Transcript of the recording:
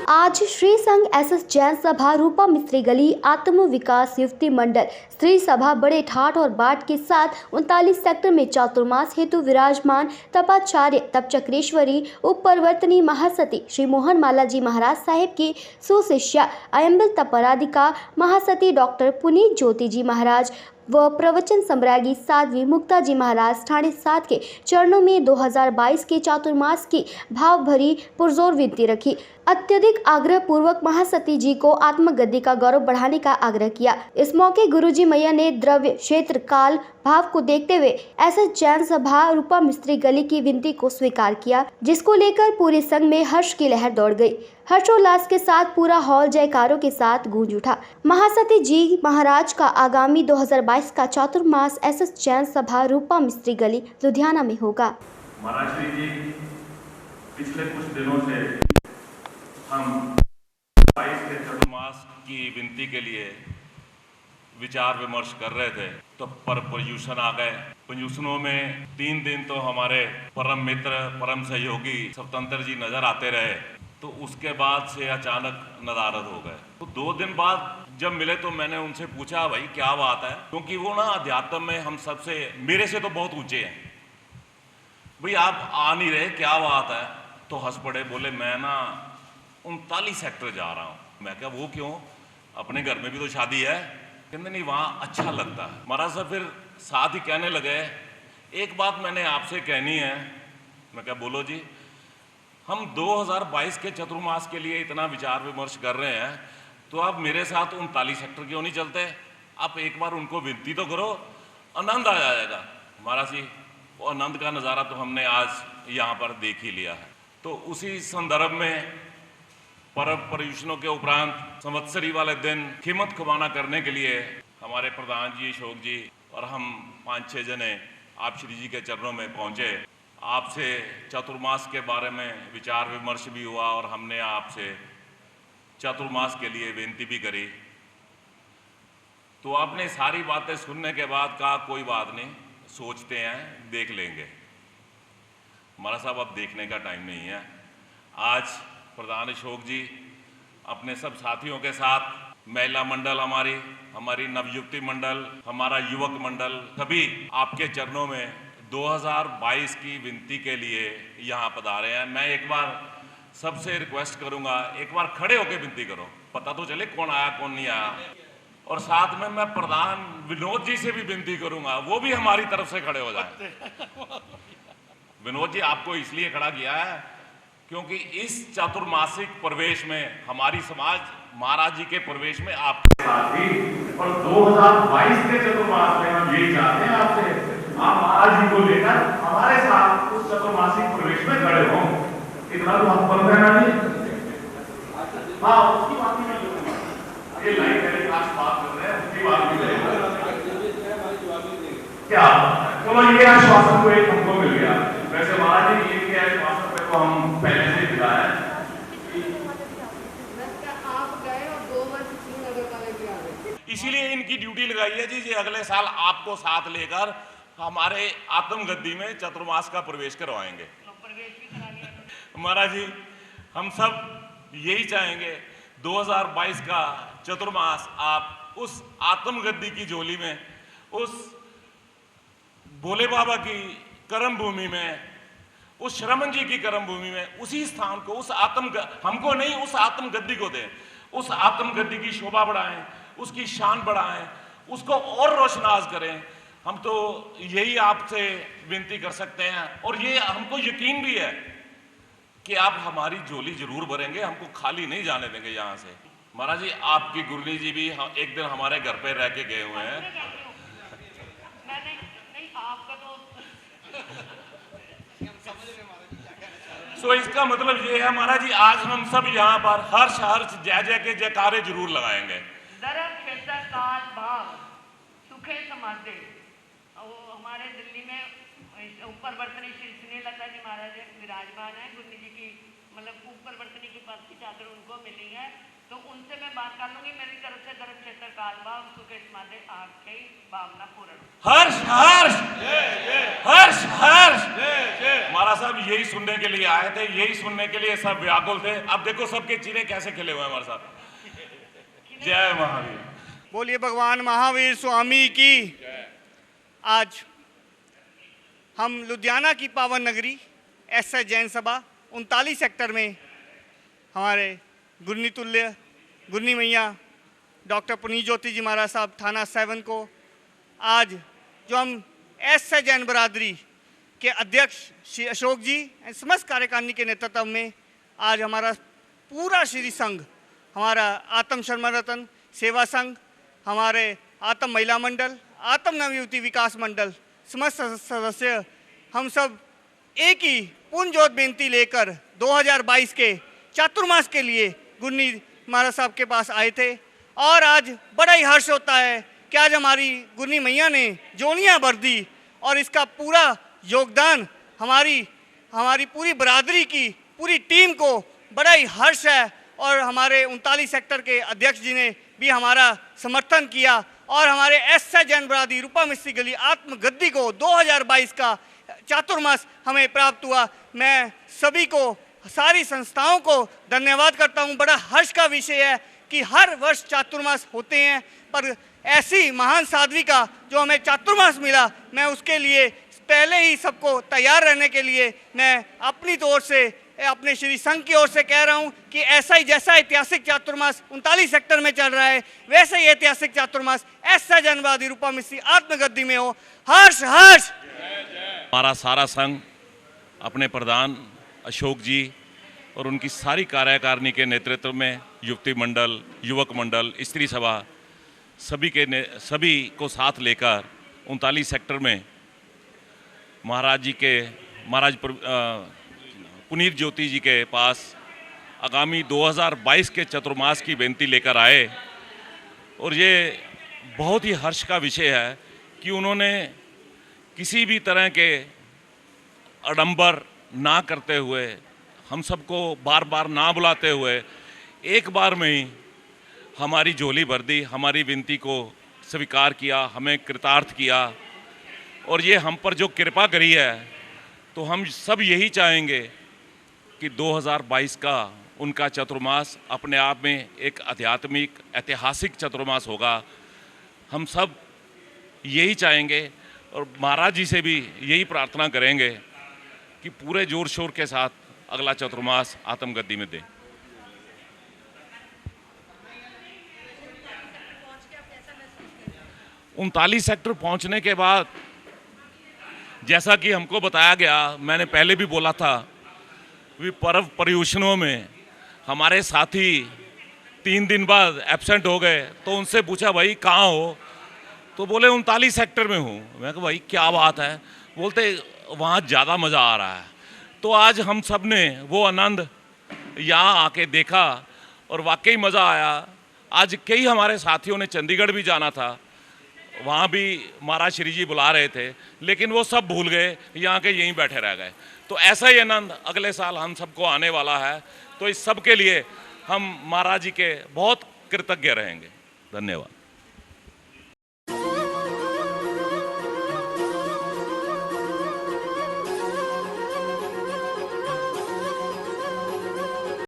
आज श्री संघ एसएस जैन सभा रूपा मिस्त्री गली आत्म विकास युवती मंडल स्त्री सभा बड़े ठाठ और बाट के साथ 39 सेक्टर में चातुर्मास हेतु विराजमान तपाचार्य तप चक्रेश्वरी उप परिवर्तनी महासती श्री मोहन माला जी महाराज साहेब की सुशिष्या अयंबिल तपराधिका महासती डॉक्टर पुनीत ज्योति जी महाराज व प्रवचन सम्राज्ञी साध्वी मुक्ता जी महाराज ठाणे 7 के चरणों में 2022 के चातुर्मास की भाव भरी पुरजोर विनती रखी। अत्यधिक आग्रह पूर्वक महासती जी को आत्मगद्दी का गौरव बढ़ाने का आग्रह किया। इस मौके गुरुजी मैया ने द्रव्य क्षेत्र काल भाव को देखते हुए एसएस जैन सभा रूपा मिस्त्री गली की विनती को स्वीकार किया, जिसको लेकर पूरे संघ में हर्ष की लहर दौड़ गई। हर्षोल्लास के साथ पूरा हॉल जयकारों के साथ गूंज उठा। महासती जी महाराज का आगामी 2022 का चातुर्मास एसएस जैन सभा रूपा मिस्त्री गली लुधियाना में होगा। महाराज जी पिछले कुछ दिनों से हम 22 के चातुर्मास की विनती के लिए विचार विमर्श कर रहे थे, तो पर पर्यूषण आ गए। पर्यूषणों में 3 दिन तो हमारे परम मित्र परम सहयोगी स्वतंत्र जी नजर आते रहे, तो उसके बाद से अचानक नदारद हो गए। तो 2 दिन बाद जब मिले तो मैंने उनसे पूछा, भाई क्या बात है, क्योंकि वो ना अध्यात्म में हम सबसे मेरे से तो बहुत ऊंचे हैं, भाई आप आ नहीं रहे, क्या बात है। तो हंस पड़े, बोले मैं ना 39 सेक्टर जा रहा हूँ। मैं क्या, वो क्यों, अपने घर में भी तो शादी है। कहते नहीं, वहाँ अच्छा लगता है। महाराज साहब फिर साथ ही कहने लगे, एक बात मैंने आपसे कहनी है। मैं क्या, बोलो जी। हम 2022 के चतुर्मास के लिए इतना विचार विमर्श कर रहे हैं, तो आप मेरे साथ 39 सेक्टर क्यों नहीं चलते? आप एक बार उनको विनती तो करो, आनंद आ जाएगा। महाराज जी, वो आनंद का नज़ारा तो हमने आज यहाँ पर देख ही लिया है। तो उसी संदर्भ में पर्व पर्यूषणों के उपरांत संवत्सरी वाले दिन कीमत खुबाना करने के लिए हमारे प्रधान जी, अशोक जी और हम 5-6 जने आप श्री जी के चरणों में पहुंचे। आपसे चातुर्मास के बारे में विचार विमर्श भी हुआ और हमने आपसे चातुर्मास के लिए विनती भी करी। तो आपने सारी बातें सुनने के बाद कहा, कोई बात नहीं, सोचते हैं, देख लेंगे। हमारा साहब अब देखने का टाइम नहीं है। आज प्रधान अशोक जी अपने सब साथियों के साथ महिला मंडल, हमारी नवयुक्ति मंडल, हमारा युवक मंडल, सभी आपके चरणों में 2022 की विनती के लिए यहाँ पधारे हैं। मैं एक बार सबसे रिक्वेस्ट करूँगा, एक बार खड़े होकर विनती करो, पता तो चले कौन आया कौन नहीं आया। और साथ में मैं प्रधान विनोद जी से भी विनती करूँगा, वो भी हमारी तरफ से खड़े हो जाए। विनोद जी, आपको इसलिए खड़ा किया है क्योंकि इस चातुर्मासिक प्रवेश में हमारी समाज महाराज जी के प्रवेश में आपके साथ थी, और 2022 के चतुर्मास में हम यही चाहते हैं आपसे, आप महाराज जी को लेकर हमारे साथ उस चतुर्मासिक प्रवेश में खड़े हों। इतना तो हम बंद रहना नहीं। हाँ, उसकी बात नहीं करूंगा, ये लाइट है, आज बात कर रहे हैं, उसकी बात नहीं करेंगे। क्या, चलो ये आश्वासन को एक हमको मिल गया। वैसे महाराज जी ये आश्वासन पे तो हम पहले से दिला है। इसीलिए इनकी ड्यूटी लगाई है जी, अगले साल आपको साथ लेकर हमारे आत्मगद्दी में चतुर्मास का प्रवेश करवाएंगे। महाराज जी, हम सब यही चाहेंगे 2022 का चतुर्मास आप उस आत्मगद्दी की झोली में, उस भोले बाबा की कर्म भूमि में, उस श्रमण जी की कर्म भूमि में, उसी स्थान को, उस हमको नहीं, उस आत्मगद्दी को दें। उस आत्मगद्दी की शोभा बढ़ाएं, उसकी शान बढ़ाएं, उसको और रोशनास करें। हम तो यही आपसे विनती कर सकते हैं, और ये हमको यकीन भी है कि आप हमारी झोली जरूर भरेंगे, हमको खाली नहीं जाने देंगे यहाँ से। महाराज जी, आपकी गुरनी जी भी एक दिन हमारे घर पे रह के गए हुए हैं। सो इसका मतलब ये है महाराज जी, आज हम सब यहाँ पर हर्ष हर्ष जय जय के जयकारे जरूर लगाएंगे। सुखे समाधे, हमारे दिल्ली में ऊपर वर्तनी श्री स्नेहलता जी महाराज विराजमान है। गुरनी जी की मतलब ऊपर वर्तनी की पद की चादर उनको मिली है, तो उनसे मैं बात कर लूंगी। मेरी तरफ से दरब क्षेत्र काल भाव सुखे समाधे आपके भावना पूर्ण। हर्ष हर्ष हर्ष हर्ष। हमारा महाराज साहब यही सुनने के लिए आए थे, यही सुनने के लिए सब व्याकुल थे। अब देखो सबके चेहरे कैसे खिले हुए हैं हमारे साथ। जय महावीर। बोलिए भगवान महावीर स्वामी की। आज हम लुधियाना की पावन नगरी एस जैन सभा 39 सेक्टर में हमारे गुरनी तुल्य गुरनी मैया डॉक्टर पुनीत ज्योति जी महाराज साहब थाना 7 को आज जो हम एस जैन बरादरी के अध्यक्ष श्री अशोक जी समस्त कार्यकारिणी के नेतृत्व में आज हमारा पूरा श्री संघ, हमारा आत्म शर्मा रतन सेवा संघ, हमारे आत्म महिला मंडल, आत्म नवयुवती विकास मंडल, समस्त सदस्य हम सब एक ही पूर्ण जोत बेनती लेकर 2022 के चातुर्मास के लिए गुरनी महाराज साहब के पास आए थे। और आज बड़ा ही हर्ष होता है कि आज हमारी गुरनी मैया ने जोनियाँ भर दी और इसका पूरा योगदान हमारी पूरी बरादरी की पूरी टीम को बड़ा ही हर्ष है। और हमारे 39 सेक्टर के अध्यक्ष जी ने भी हमारा समर्थन किया और हमारे एस जैन बरादरी रूपा मिस्त्री गली आत्मगद्दी को 2022 का चातुर्मास हमें प्राप्त हुआ। मैं सभी को, सारी संस्थाओं को धन्यवाद करता हूं। बड़ा हर्ष का विषय है कि हर वर्ष चातुर्मास होते हैं, पर ऐसी महान साध्वी का जो हमें चातुर्मास मिला, मैं उसके लिए पहले ही सबको तैयार रहने के लिए मैं अपनी तौर से, अपने श्री संघ की ओर से कह रहा हूं कि ऐसा ही जैसा ऐतिहासिक चातुर्मास 39 सेक्टर में चल रहा है, वैसे ही ऐतिहासिक चातुर्मास एस जैन बरादरी रूपा मिस्त्री आत्मगद्दी में हो। हर्ष हर्ष। हमारा सारा संघ अपने प्रधान अशोक जी और उनकी सारी कार्यकारिणी के नेतृत्व में युवती मंडल, युवक मंडल, स्त्री सभा सभी को साथ लेकर 39 सेक्टर में महाराज पुनीत ज्योति जी के पास आगामी 2022 के चतुर्मास की बेनती लेकर आए। और ये बहुत ही हर्ष का विषय है कि उन्होंने किसी भी तरह के आडंबर ना करते हुए, हम सबको बार बार ना बुलाते हुए, एक बार में ही हमारी झोली भर दी, हमारी विनती को स्वीकार किया, हमें कृतार्थ किया। और ये हम पर जो कृपा करी है, तो हम सब यही चाहेंगे कि 2022 का उनका चतुर्मास अपने आप में एक आध्यात्मिक ऐतिहासिक चतुर्मास होगा। हम सब यही चाहेंगे और महाराज जी से भी यही प्रार्थना करेंगे कि पूरे जोर शोर के साथ अगला चतुर्मास आत्मगद्दी में दें। उनतालीस सेक्टर पहुंचने के बाद जैसा कि हमको बताया गया, मैंने पहले भी बोला था, वे पर्व पर्युषणों में हमारे साथी 3 दिन बाद एब्सेंट हो गए। तो उनसे पूछा, भाई कहाँ हो? तो बोले 39 सेक्टर में हूँ। मैं कहा भाई क्या बात है? बोलते वहाँ ज़्यादा मज़ा आ रहा है। तो आज हम सब ने वो आनंद यहाँ आके देखा और वाकई मज़ा आया। आज कई हमारे साथियों ने चंडीगढ़ भी जाना था, वहाँ भी महाराज श्री जी बुला रहे थे, लेकिन वो सब भूल गए, यहाँ के यहीं बैठे रह गए। तो ऐसा ही आनंद अगले साल हम सबको आने वाला है। तो इस सब के लिए हम महाराज जी के बहुत कृतज्ञ रहेंगे। धन्यवाद।